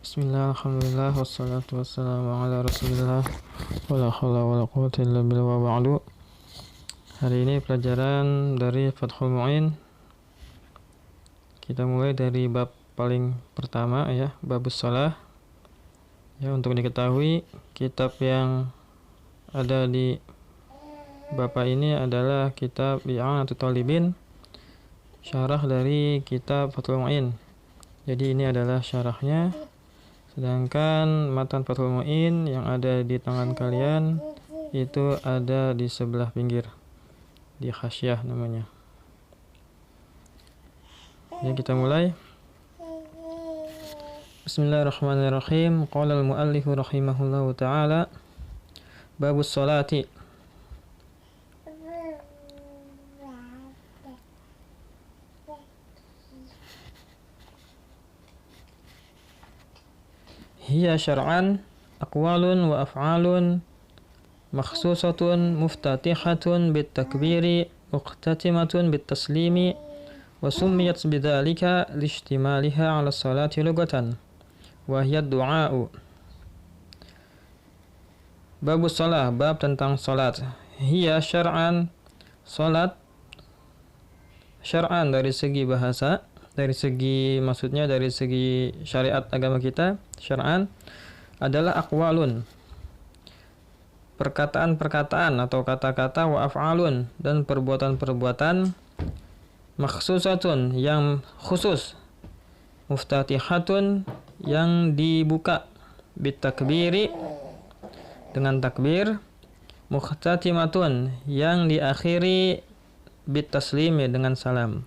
Bismillah, alhamdulillah, wassalatu wassalamu ala rasulillah, wala hawla wala quwwata illa billah wa ba'du. Hari ini pelajaran dari Fathul Mu'in. Kita mulai dari bab paling pertama ya, babus shalah. Ya, untuk diketahui kitab yang ada di bab ini adalah kitab I'anatul Talibin, syarah dari kitab Fathul Mu'in. Jadi ini adalah syarahnya. Sedangkan matan Fathul Mu'in yang ada di tangan kalian itu ada di sebelah pinggir, di khasyah namanya. Ya, kita mulai. Bismillahirrahmanirrahim. Qala al-muallifu rahimahullahu ta'ala, babus sholati. Hiya syar'an aqwalun wa af'alun makhsusatun muftatihatun bit takbiri muqtatimatun bit taslimi wa summiyat bidzalika lishtimaliha 'ala salati lugatan wa hiya du'a'u. Babus shalah, bab tentang salat. Hiya syar'an, salat syar'an dari segi bahasa, dari segi maksudnya dari segi syariat agama kita, syar'an adalah aqwalun, perkataan-perkataan atau kata-kata, wa af'alun, dan perbuatan-perbuatan, makhsusatun, yang khusus, muftatihatun, yang dibuka, bitakbiri, dengan takbir, muqtatimatun, yang diakhiri, bitaslimi, dengan salam.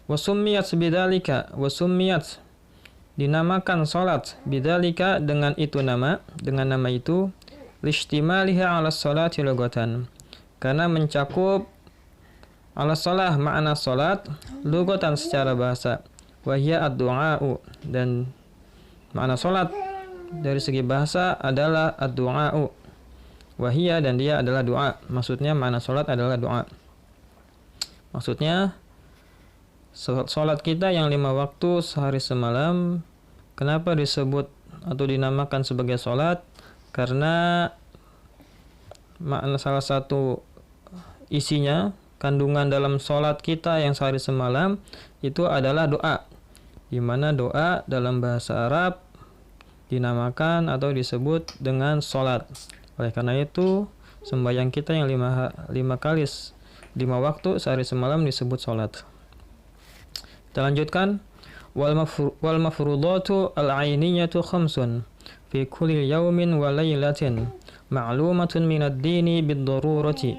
Wasummiyat bidzalika, wasummiyat, dinamakan salat, bidzalika, dengan itu nama, dengan nama itu, lishtimaliha 'ala sholati lugatan, karena mencakup 'ala shalah, makna salat, lugatan, secara bahasa, wa hiya ad-du'a'u, dan makna salat dari segi bahasa adalah ad-du'a'u, wa hiya, dan dia adalah doa. Maksudnya makna salat adalah doa. Maksudnya salat kita yang 5 waktu sehari semalam, kenapa disebut atau dinamakan sebagai salat? Karena makna salah satu isinya, kandungan dalam salat kita yang sehari semalam itu adalah doa, di mana doa dalam bahasa Arab dinamakan atau disebut dengan salat. Oleh karena itu sembahyang kita yang 5 waktu sehari semalam disebut salat. Kita lanjutkan. Wal mafrudatu al-'ainiyatu khamsun fi kulli yawmin wa laylatin ma'lumatun min ad-dini bid-darurati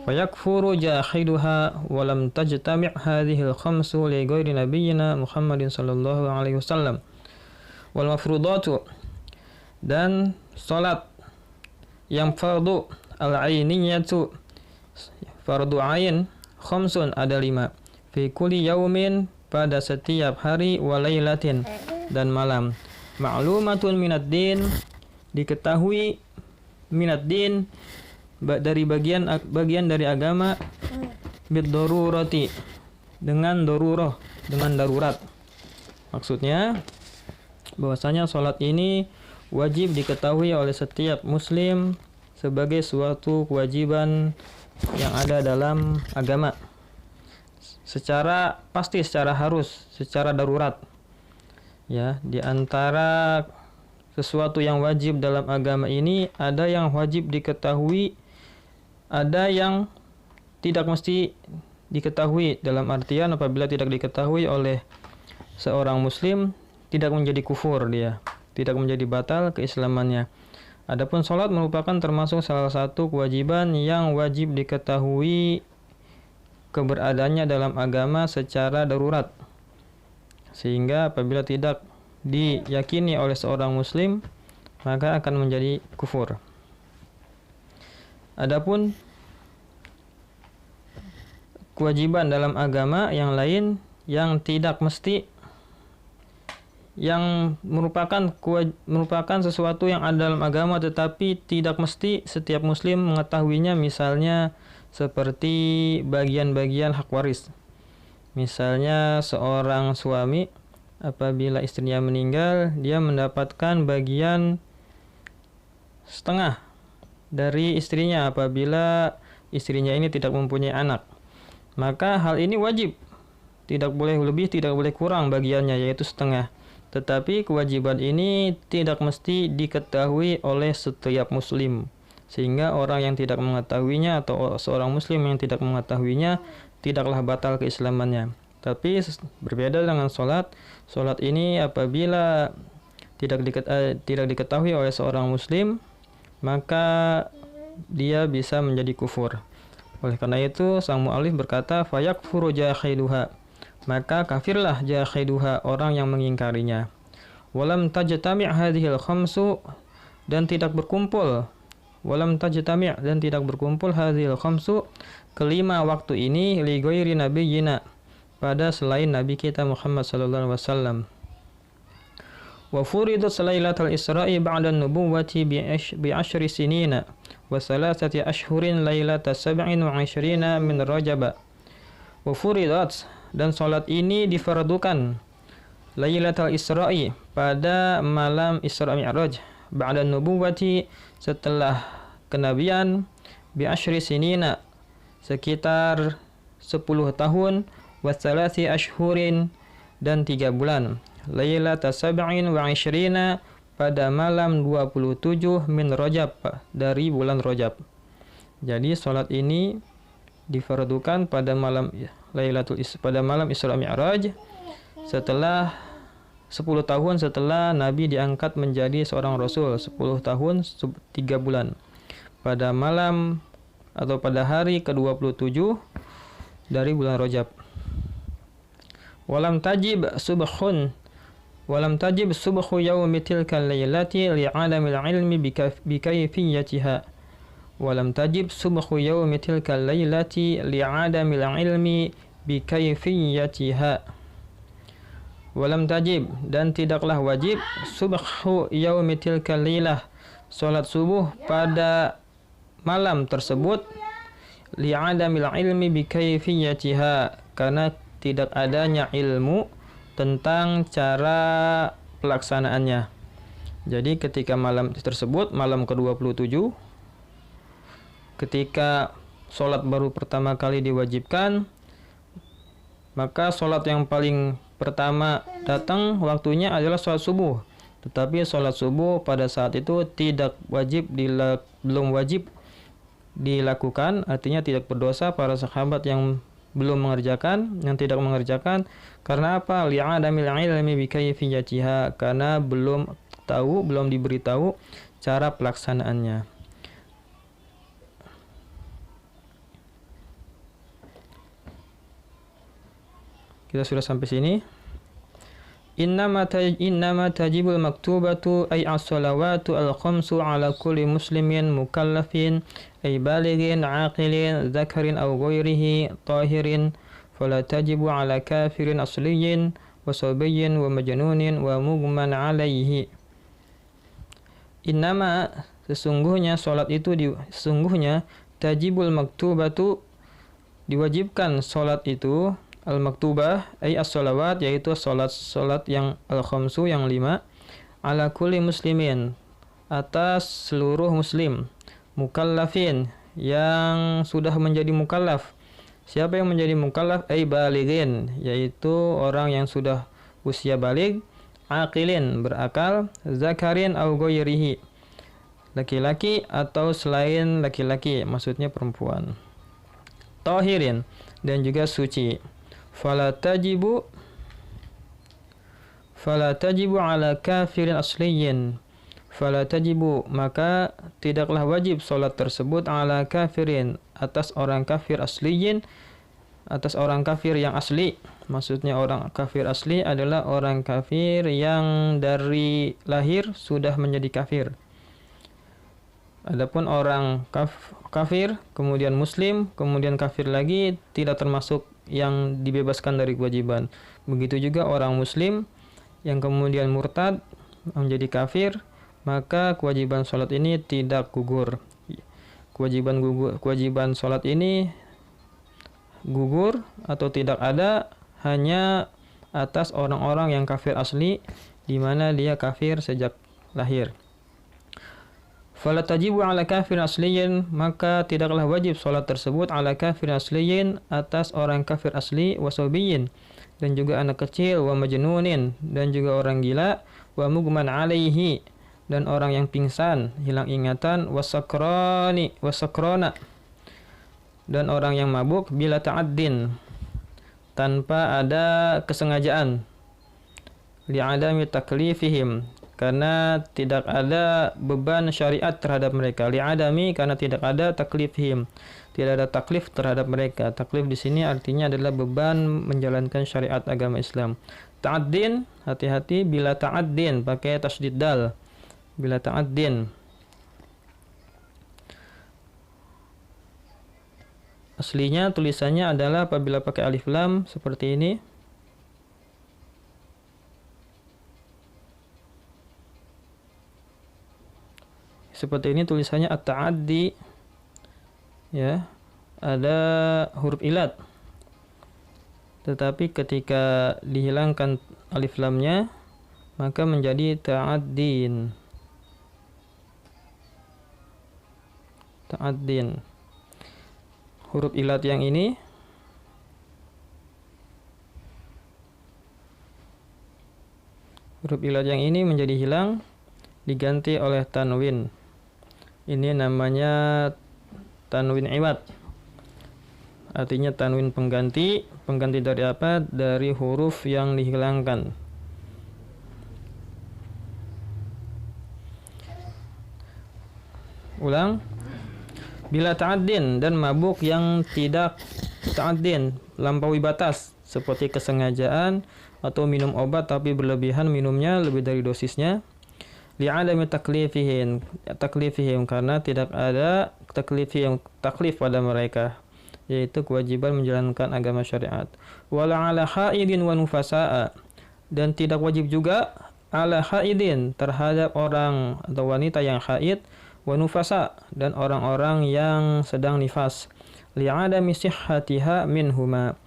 fayakfuru jahiduha wa lam tajtami' hadhihi al-khamsu li ghairi nabiyyina Muhammadin sallallahu alaihi wasallam. Wal mafrudatu, dan salat yang fardu, al-'ainiyatu, fardu ain, khamsun, ada 5, fi kulli yawmin, pada setiap hari, walailatin, dan malam, ma'lumatun minad din, diketahui, minad din, dari bagian dari agama, bid-darurati, dengan darurah, dengan darurat. Maksudnya bahwasanya salat ini wajib diketahui oleh setiap muslim sebagai suatu kewajiban yang ada dalam agama, secara pasti, secara harus, secara darurat. Ya, di antara sesuatu yang wajib dalam agama ini ada yang wajib diketahui, ada yang tidak mesti diketahui, dalam artian apabila tidak diketahui oleh seorang muslim tidak menjadi kufur, dia tidak menjadi batal keislamannya. Adapun salat merupakan termasuk salah satu kewajiban yang wajib diketahui keberadaannya dalam agama secara darurat, sehingga apabila tidak diyakini oleh seorang muslim maka akan menjadi kufur. Adapun kewajiban dalam agama yang lain yang tidak mesti, yang merupakan sesuatu yang ada dalam agama tetapi tidak mesti setiap muslim mengetahuinya, misalnya seperti bagian-bagian hak waris. Misalnya seorang suami apabila istrinya meninggal, dia mendapatkan bagian setengah dari istrinya apabila istrinya ini tidak mempunyai anak. Maka hal ini wajib, tidak boleh lebih, tidak boleh kurang bagiannya, yaitu setengah. Tetapi kewajiban ini tidak mesti diketahui oleh setiap muslim, sehingga orang yang tidak mengetahuinya atau seorang muslim yang tidak mengetahuinya tidaklah batal keislamannya. Tapi berbeda dengan sholat. Sholat ini apabila tidak diketahui oleh seorang muslim, maka dia bisa menjadi kufur. Oleh karena itu sang mu'allif berkata, fayakfuru jahiduha, maka kafirlah jahiduha, orang yang mengingkarinya. Walam tajtami' hadhil khamsu, dan tidak berkumpul hadhil khamsu, kelima waktu ini, li ghairi nabiyyina, pada selain nabi kita Muhammad sallallahu alaihi wasallam. Wa furidat lailatul Isra'i ba'da an-nubuwwati bi 10 sinina wa 3 ashhurin lailata 27 min Rajab. Wa furidat, dan salat ini difardukan, lailatul Isra'i, pada malam Isra Mi'raj, ba'da an-nubuwwati, setelah kenabian, bi 10 sinina, sekitar 10 tahun, wa 3 ashhurin, dan 3 bulan, lailata 27, pada malam 27 min Rajab, dari bulan Rajab. Jadi salat ini difardukan pada malam Isra Mi'raj setelah 10 tahun setelah Nabi diangkat menjadi seorang Rasul, 10 tahun 3 bulan, pada malam atau pada hari ke-27 dari bulan Rajab. Walam tajib subhu yawmi tilka laylati li'adamil ilmi bikayfiyatiha. Walam tajib subhu yawmi tilka laylati li'adamil ilmi bikayfiyatiha. Walam tajib, dan tidaklah wajib, subhu yawmi tilka laylah, salat subuh pada malam tersebut, li'adamil ilmi bikayfiyatiha, karena tidak adanya ilmu tentang cara pelaksanaannya. Jadi ketika malam tersebut, malam ke-27, ketika sholat baru pertama kali diwajibkan, maka sholat yang paling pertama datang waktunya adalah sholat subuh. Tetapi sholat subuh pada saat itu belum wajib dilakukan, artinya tidak berdosa para sahabat yang tidak mengerjakan. Karena apa? Li'adamil ilmi bikayfiyatiha, karena belum diberitahu cara pelaksanaannya. Kita sudah sampai sini. Innama tajibul maktubatu ay as-salawatu al-khamsu ala kulli muslimin mukallafin ay balighin aqilin dzakarin aw ghairihi tahirin, fala tajibu ala kafirin asliyin wa sabiyyin wa majnunin wa mughman alaihi. Innama, sesungguhnya salat itu sesungguhnya tajibul maktubatu, diwajibkan salat itu, al-maktubah ay as-salawat, yaitu salat yang al-khamsu, yang 5, ala kulli muslimin, atas seluruh muslim, mukallafin, yang sudah menjadi mukallaf. Siapa yang menjadi mukallaf? Ay balighin, yaitu orang yang sudah usia balig, aqilin, berakal, zakarin aw ghairihi, laki-laki atau selain laki-laki, maksudnya perempuan, tahirin, dan juga suci. Fala tajibu ala kafirin asliyin. Fala tajibu, maka tidaklah wajib salat tersebut ala kafirin, atas orang kafir asliyin, atas orang kafir yang asli. Maksudnya orang kafir asli adalah orang kafir yang dari lahir sudah menjadi kafir. Adapun orang kafir, kemudian muslim, kemudian kafir lagi, tidak termasuk yang dibebaskan dari kewajiban. Begitu juga orang muslim yang kemudian murtad menjadi kafir, maka kewajiban salat ini tidak gugur. Kewajiban salat ini gugur atau tidak ada hanya atas orang-orang yang kafir asli di mana dia kafir sejak lahir. Fala tajibu ala kafir asliyin, maka tidaklah wajib salat tersebut ala kafir asliyin atas orang kafir asli, wasabiyin, dan juga anak kecil, wa majnunin, dan juga orang gila, wa mugman alaihi, dan orang yang pingsan, hilang ingatan, wasakrona, dan orang yang mabuk, bila ta'addin, tanpa ada kesengajaan, li'adami taklifihim, karena tidak ada beban syariat terhadap mereka. Li'adami, karena tidak ada taklifihim, tidak ada taklif terhadap mereka. Taklif di sini artinya adalah beban menjalankan syariat agama Islam. Ta'addin, hati-hati, bila ta'addin, pakai tasydid dal. Bila ta'addin. Aslinya tulisannya adalah apabila pakai alif lam seperti ini. Seperti ini tulisannya at-ta'addi, ya, ada huruf ilat. Tetapi ketika dihilangkan alif lamnya, maka menjadi ta'addin. Ta'addin. Huruf ilat yang ini menjadi hilang, diganti oleh tanwin. Ini namanya tanwin iwad. Artinya tanwin pengganti. Pengganti dari apa? Dari huruf yang dihilangkan. Ulang. Bila ta'addin, dan mabuk yang tidak ta'addin, lampaui batas, seperti kesengajaan atau minum obat tapi berlebihan minumnya, lebih dari dosisnya. Li'adami taklifihim, karena tidak ada taklif pada mereka, yaitu kewajiban menjalankan agama syariat. Wala ala haidin wa nufasa'a, dan tidak wajib juga ala haidin, terhadap orang atau wanita yang haid, wa nufasa, dan orang-orang yang sedang nifas. Li'adami sihhatiha minhuma,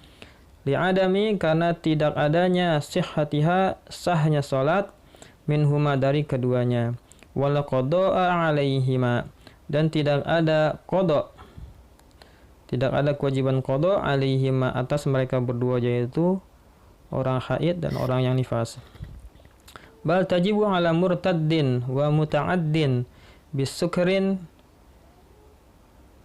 li'adami, karena tidak adanya sihhatiha, sahnya salat, minhuma, dari keduanya. Wala qada'a alaihima, dan tidak ada qada, tidak ada kewajiban qada alaihima, atas mereka berdua, yaitu orang haid dan orang yang nifas. Bal tajibu ala murtaddin wa muta'addin bisukrin,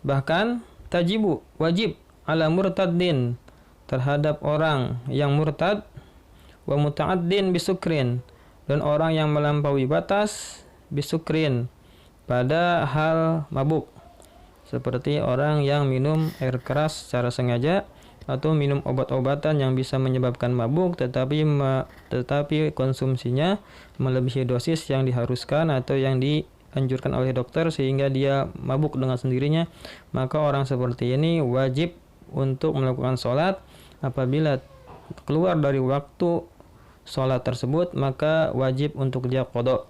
bahkan tajibu, wajib, ala murtaddin, terhadap orang yang murtad, wa muta'addin bisukrin, dan orang yang melampaui batas, bisukrin, pada hal mabuk, seperti orang yang minum air keras secara sengaja, atau minum obat-obatan yang bisa menyebabkan mabuk, tetapi konsumsinya melebihi dosis yang diharuskan atau yang dianjurkan oleh dokter, sehingga dia mabuk dengan sendirinya. Maka orang seperti ini wajib untuk melakukan sholat. Apabila keluar dari waktu sholat tersebut, maka wajib untuk dia qada.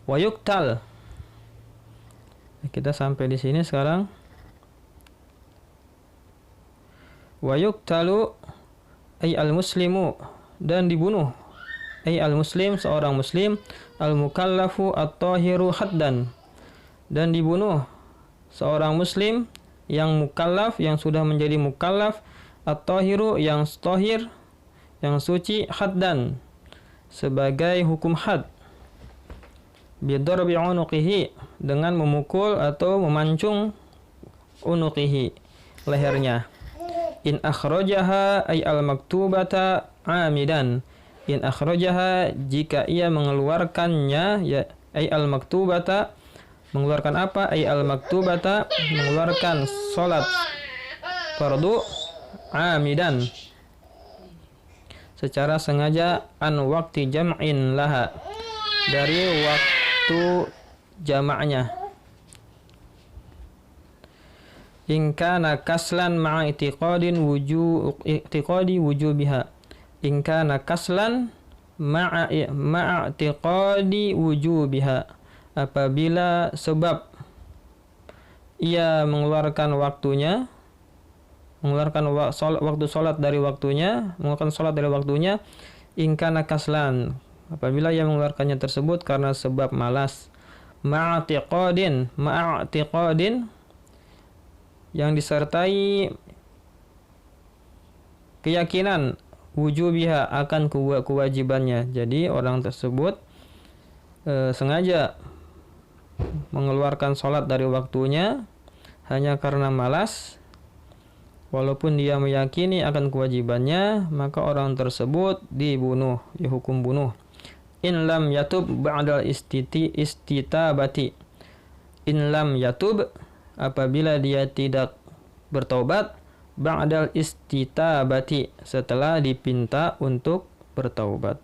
Wa yuktal. Kita sampai di sini sekarang. Wa yuktalu ay al-muslimu, dan dibunuh, ay al-muslim, seorang muslim, al-mukallafu at-tahiru haddan, dan dibunuh seorang muslim yang mukallaf, yang sudah menjadi mukallaf, at-tahiru, yang tahir, yang suci, haddan, sebagai hukum had, bidarbi unuqihi, dengan memukul atau memancung unuqihi, lehernya. In akhrajaha ay al-maktubata amidan, in akhrajaha, jika ia mengeluarkannya, ya, ay al-maktubata, mengeluarkan apa? Ay al-maktubata, mengeluarkan salat fardu, amidan, secara sengaja, an waktu jam'in laha, dari waktu jamaknya. In kana kaslan ma'a i'tiqadi wujubiha, in kana kaslan ma'a i'tiqadi wujubiha, apabila sebab ia mengeluarkan waktunya, mengeluarkan waktu sholat dari waktunya, ingkana kaslan, apabila ia mengeluarkannya tersebut karena sebab malas, ma'atiqadin yang disertai keyakinan wujubiha akan kewajibannya. Jadi orang tersebut sengaja mengeluarkan sholat dari waktunya hanya karena malas, walaupun dia meyakini akan kewajibannya, maka orang tersebut dihukum bunuh. In lam yatub ba'dal istitabati. In lam yatub, apabila dia tidak bertaubat, ba'dal istitabati, setelah dipinta untuk bertaubat.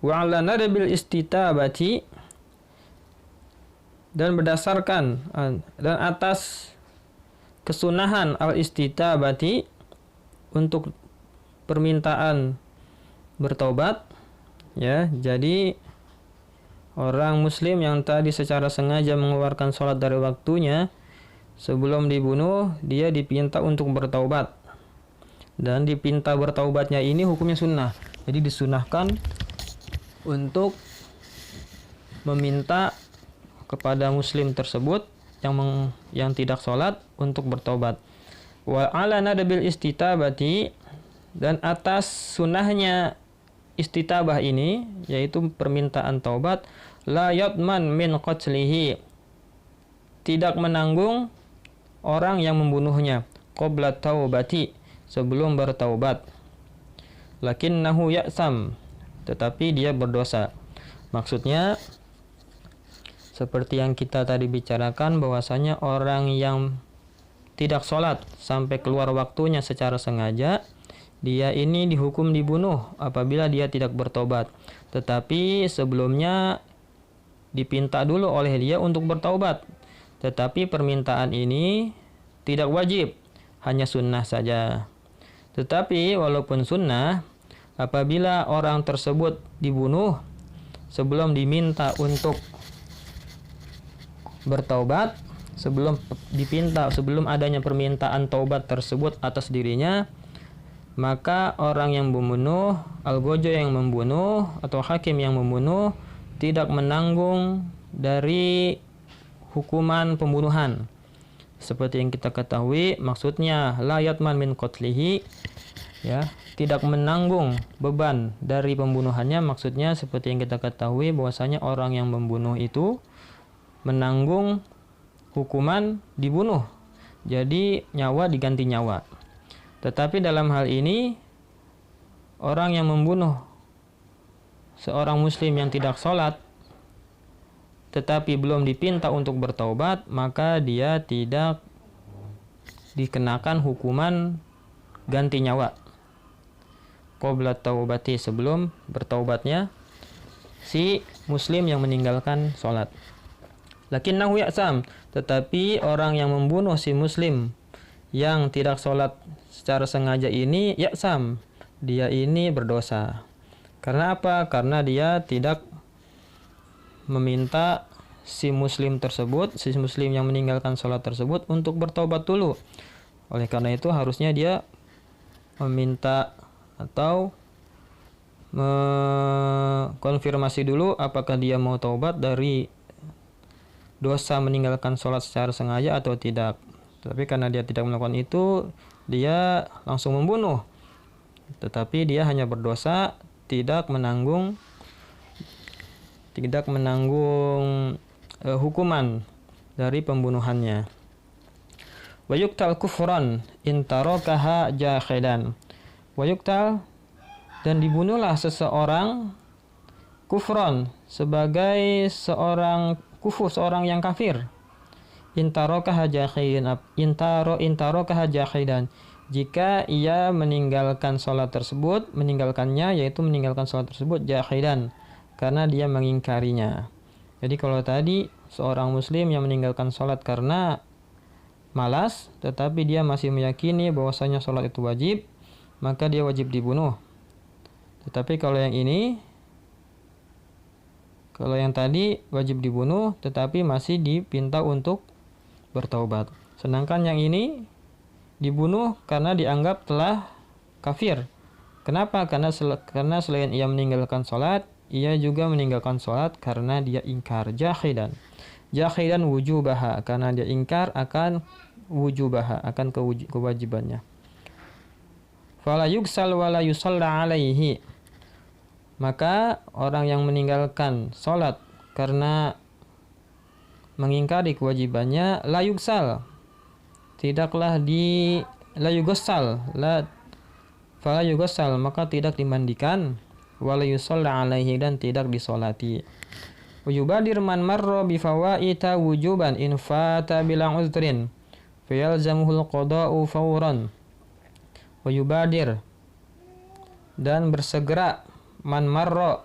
Wa 'ala nadbil istitabati, dan berdasarkan dan atas kesunahan al-istitabati untuk permintaan bertaubat, ya. Jadi orang muslim yang tadi secara sengaja mengeluarkan sholat dari waktunya, sebelum dibunuh dia dipinta untuk bertaubat, dan dipinta bertaubatnya ini hukumnya sunnah. Jadi disunahkan untuk meminta kepada muslim tersebut yang tidak sholat untuk bertaubat. Wa 'ala nadbil istitabati, dan atas sunnahnya istitabah ini, yaitu permintaan taubat, la yatman min qatlihi, tidak menanggung orang yang membunuhnya, qabla taubati, sebelum bertaubat. Lakinnahu ya'sam, tetapi dia berdosa. Maksudnya seperti yang kita tadi bicarakan, bahwasanya orang yang tidak sholat sampai keluar waktunya secara sengaja, dia ini dihukum dibunuh apabila dia tidak bertobat. Tetapi sebelumnya dipinta dulu oleh dia untuk bertaubat. Tetapi permintaan ini tidak wajib, hanya sunnah saja. Tetapi walaupun sunnah, apabila orang tersebut dibunuh sebelum diminta untuk bertaubat, sebelum adanya permintaan taubat tersebut atas dirinya, maka orang yang membunuh, al-gojo yang membunuh atau hakim yang membunuh, tidak menanggung dari hukuman pembunuhan. Seperti yang kita ketahui, maksudnya la yatman min qatlihi, ya, tidak menanggung beban dari pembunuhannya. Maksudnya seperti yang kita ketahui, bahwasanya orang yang membunuh itu menanggung hukuman dibunuh, jadi nyawa diganti nyawa. Tetapi dalam hal ini, orang yang membunuh seorang muslim yang tidak sholat tetapi belum dipinta untuk bertaubat, maka dia tidak dikenakan hukuman ganti nyawa qabla taubati, sebelum bertaubatnya si muslim yang meninggalkan sholat. Lakinnahu ya'sam, tetapi orang yang membunuh si muslim yang tidak sholat secara sengaja ini ya'sam, dia ini berdosa. Karena apa? Karena dia tidak meminta si muslim tersebut, si muslim yang meninggalkan sholat tersebut untuk bertobat dulu. Oleh karena itu harusnya dia meminta atau konfirmasi dulu apakah dia mau taubat dari dosa meninggalkan sholat secara sengaja atau tidak. Tapi karena dia tidak melakukan itu, dia langsung membunuh. Tetapi dia hanya berdosa, tidak menanggung hukuman dari pembunuhannya. Wa yuqtal kufran in tarakaha jahidan. Wa yuqtal, dan dibunuhlah seseorang kufron, sebagai seorang yang kafir. Intarokaha jahidan, jika ia meninggalkannya, yaitu meninggalkan sholat tersebut jahidan, karena dia mengingkarinya. Jadi kalau tadi seorang muslim yang meninggalkan sholat karena malas, tetapi dia masih meyakini bahwasanya sholat itu wajib, maka dia wajib dibunuh. Tetapi kalau yang tadi wajib dibunuh, tetapi masih dipinta untuk bertaubat. Sedangkan yang ini dibunuh karena dianggap telah kafir. Kenapa? Karena selain ia meninggalkan sholat, ia juga meninggalkan sholat karena dia ingkar jahidan wujubaha, karena dia ingkar akan wujubaha, akan kewajibannya. Fala yugsal wala yusalla alaihi, maka orang yang meninggalkan sholat karena mengingkari kewajibannya, la yugsal, tidaklah la yugossal, fala yugossal, maka tidak dimandikan, wala yusalla alaihi, dan tidak disolati. Yubadir man marra bi fawaita wujuban in fata bila uzrin fayalzamuhul qada'u fawran. Yubadir, dan bersegera, man marra,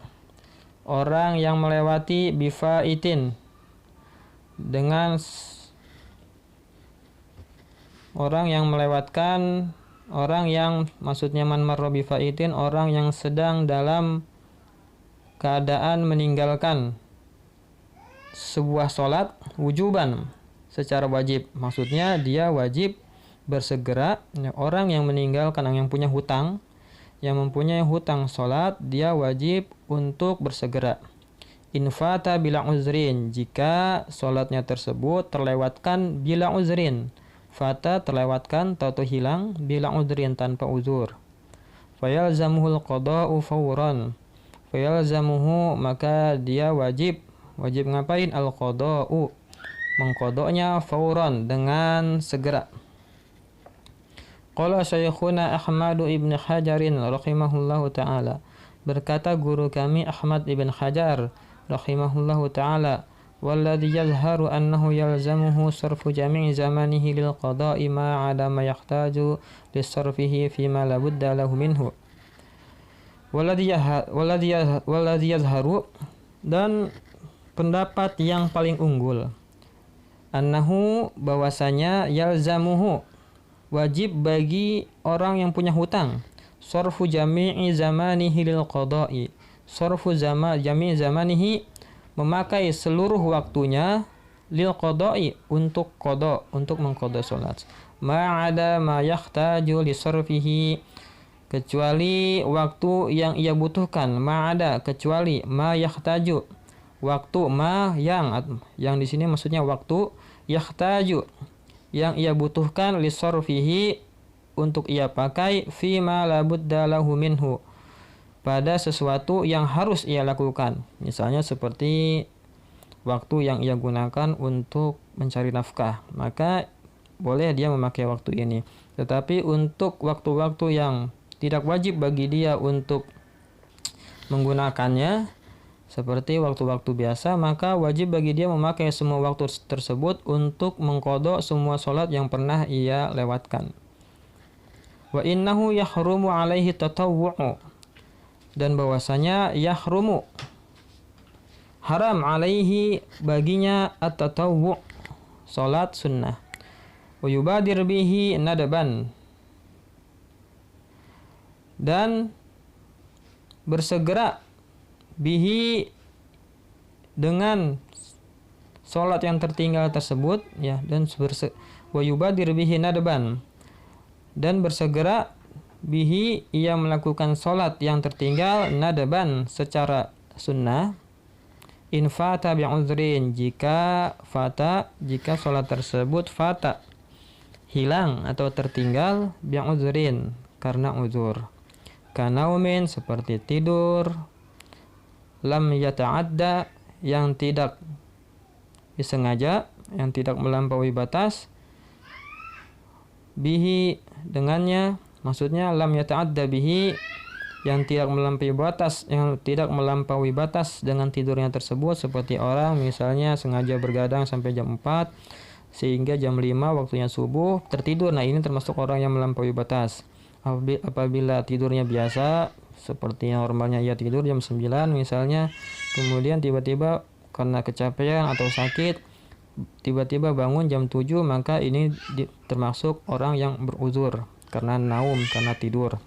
orang yang melewati bifaitin, dengan orang yang melewatkan, orang yang maksudnya man marra bifaitin, orang yang sedang dalam keadaan meninggalkan sebuah sholat wujuban secara wajib, maksudnya dia wajib bersegera. Orang yang meninggalkan, yang punya hutang, yang mempunyai hutang sholat, dia wajib untuk bersegera. Infata bila uzrin, jika sholatnya tersebut terlewatkan bila uzrin, fata terlewatkan atau hilang, bila uzrin tanpa uzur. Fayalzamuhul qada'u fawran, fayalzamuhu, maka dia wajib ngapain? Al-qada'u, mengkodoknya, fawran, dengan segera. Qala Syekhuna Ahmad ibn Hajarin rahimahullahu ta'ala, berkata guru kami Ahmad ibn Hajar rahimahullahu ta'ala, walladhi yazharu annahu yalzamuhu sarfu jami'i zamanihi lil qada'i ma 'ada ma yahtaju lisarfihi fima la budda lahu minhu. Walladhi yazharu, dan pendapat yang paling unggul, annahu, bahwasanya, yalzamuhu, wajib bagi orang yang punya hutang, sarfu jami'i zamanihi lil qada'i, sarfu jami'i zamanihi, memakai seluruh waktunya, lil qada'i, untuk qada, untuk mengqada salat, ma'ada ma yahtaju li sarfihi, kecuali waktu yang ia butuhkan, ma'ada, kecuali, ma yahtaju, waktu, ma, yang di sini maksudnya waktu, yahtaju, yang ia butuhkan, li sarfihi, untuk ia pakai, fi ma la budda lahu minhu, pada sesuatu yang harus ia lakukan. Misalnya seperti waktu yang ia gunakan untuk mencari nafkah, maka boleh dia memakai waktu ini. Tetapi untuk waktu-waktu yang tidak wajib bagi dia untuk menggunakannya, seperti waktu-waktu biasa, maka wajib bagi dia memakai semua waktu tersebut untuk mengqadha semua sholat yang pernah ia lewatkan. Wa innahu yahrumu alaihi tatawwu'u, dan bahwasanya yahrumu, haram, alaihi, baginya, at-tatawwu', sholat sunnah. Wa yubadir bihi nadban, dan bersegera, bihi, dengan sholat yang tertinggal tersebut, ya, dan wa yubadir bihi nadban, dan bersegera, bihi, ia melakukan sholat yang tertinggal, nadban, secara sunnah, in fata bi'udhrin, jika sholat tersebut fata, hilang atau tertinggal, bi'udhrin, karena uzur, kanaumin, seperti tidur, lam yata'adda, yang tidak disengaja, yang tidak melampaui batas, bihi, dengannya, maksudnya lam yata'adda bihi, yang tidak melampaui batas dengan tidurnya tersebut, seperti orang misalnya sengaja bergadang sampai jam 4 sehingga jam 5 waktunya subuh tertidur. Nah, ini termasuk orang yang melampaui batas. Apabila tidurnya biasa, seperti normalnya ia tidur jam 9 misalnya, kemudian tiba-tiba karena kecapean atau sakit tiba-tiba bangun jam 7, maka ini termasuk orang yang beruzur karena naum, karena tidur.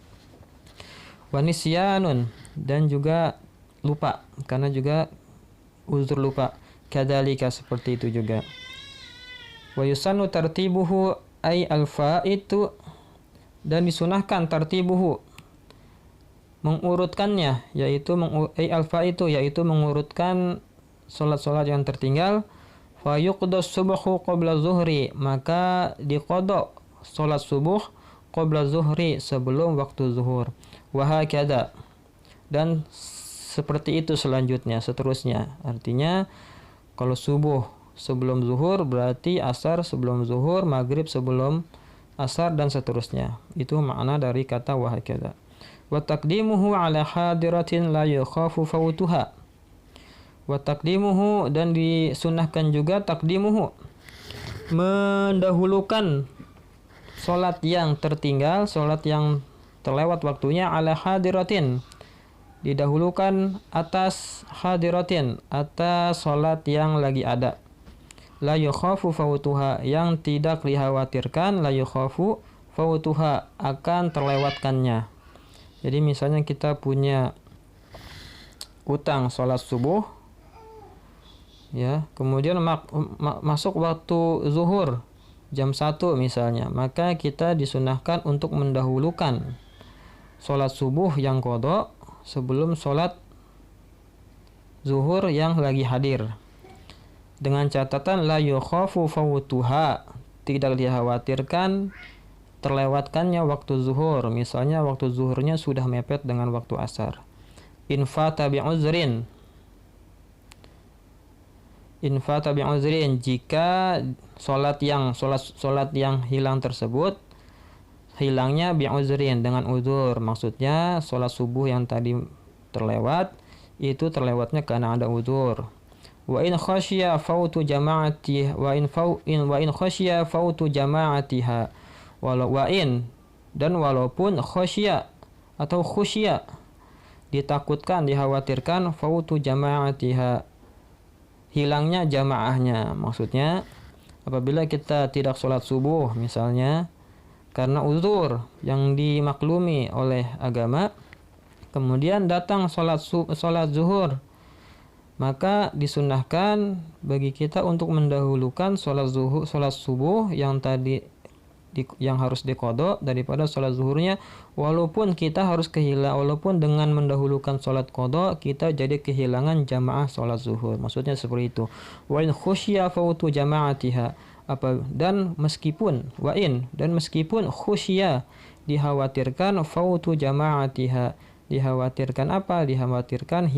Wa nisyanun, dan juga lupa, karena juga uzur lupa, kadzalika, seperti itu juga. Wa yusannu tartibuhu ay al-fa'itu, dan disunahkan tartibuhu mengurutkannya, yaitu al-fa'itu, yaitu mengurutkan salat-salat yang tertinggal. Fa yuqdas subuhu qabla zuhri, maka diqada salat subuh qabla zuhri, sebelum waktu zuhur. Wa hakadha, dan seperti itu seterusnya. Artinya kalau subuh sebelum zuhur berarti asar sebelum zuhur, maghrib sebelum asar, dan seterusnya. Itu makna dari kata wa hakadha. Wa taqdimuhu ala hadiratin la yakhafu fawtuha. Wa taqdimuhu, dan disunahkan juga taqdimuhu, mendahulukan salat yang tertinggal, salat yang terlewat waktunya, ala hadiratin, didahulukan atas hadiratin, atas salat yang lagi ada. La yakhafu fawtuha, yang tidak dikhawatirkan, la yakhafu fawtuha, akan terlewatkannya. Jadi misalnya kita punya utang salat subuh, ya, kemudian masuk waktu zuhur jam 1 misalnya, maka kita disunahkan untuk mendahulukan salat subuh yang qada sebelum salat zuhur yang lagi hadir, dengan catatan la yakhafu fawtuha, tidak dikhawatirkan terlewatkannya waktu zuhur. Misalnya waktu zuhurnya sudah mepet dengan waktu asar. Infata bi'uzrin, jika salat yang hilang tersebut hilangnya bi'uzrin, dengan uzur. Maksudnya salat subuh yang tadi terlewat itu terlewatnya karena ada uzur. Wa in khasyiya fautu jama'atiha, wa in khasyiya fautu jama'atiha, walaupun khasyiya atau khusya, ditakutkan, dikhawatirkan, fautu jama'atiha, hilangnya jamaahnya. Maksudnya apabila kita tidak sholat subuh misalnya karena uzur yang dimaklumi oleh agama, kemudian datang sholat zuhur, maka disunahkan bagi kita untuk mendahulukan sholat subuh yang tadi yang harus diqada daripada sholat zuhurnya, walaupun dengan mendahulukan sholat qada kita jadi kehilangan jamaah sholat zuhur. Maksudnya seperti itu. Wa in khusya fautu jama'atiha, dan meskipun khusya, dikhawatirkan, fautu jama'atiha, dikhawatirkan apa? Dikhawatirkan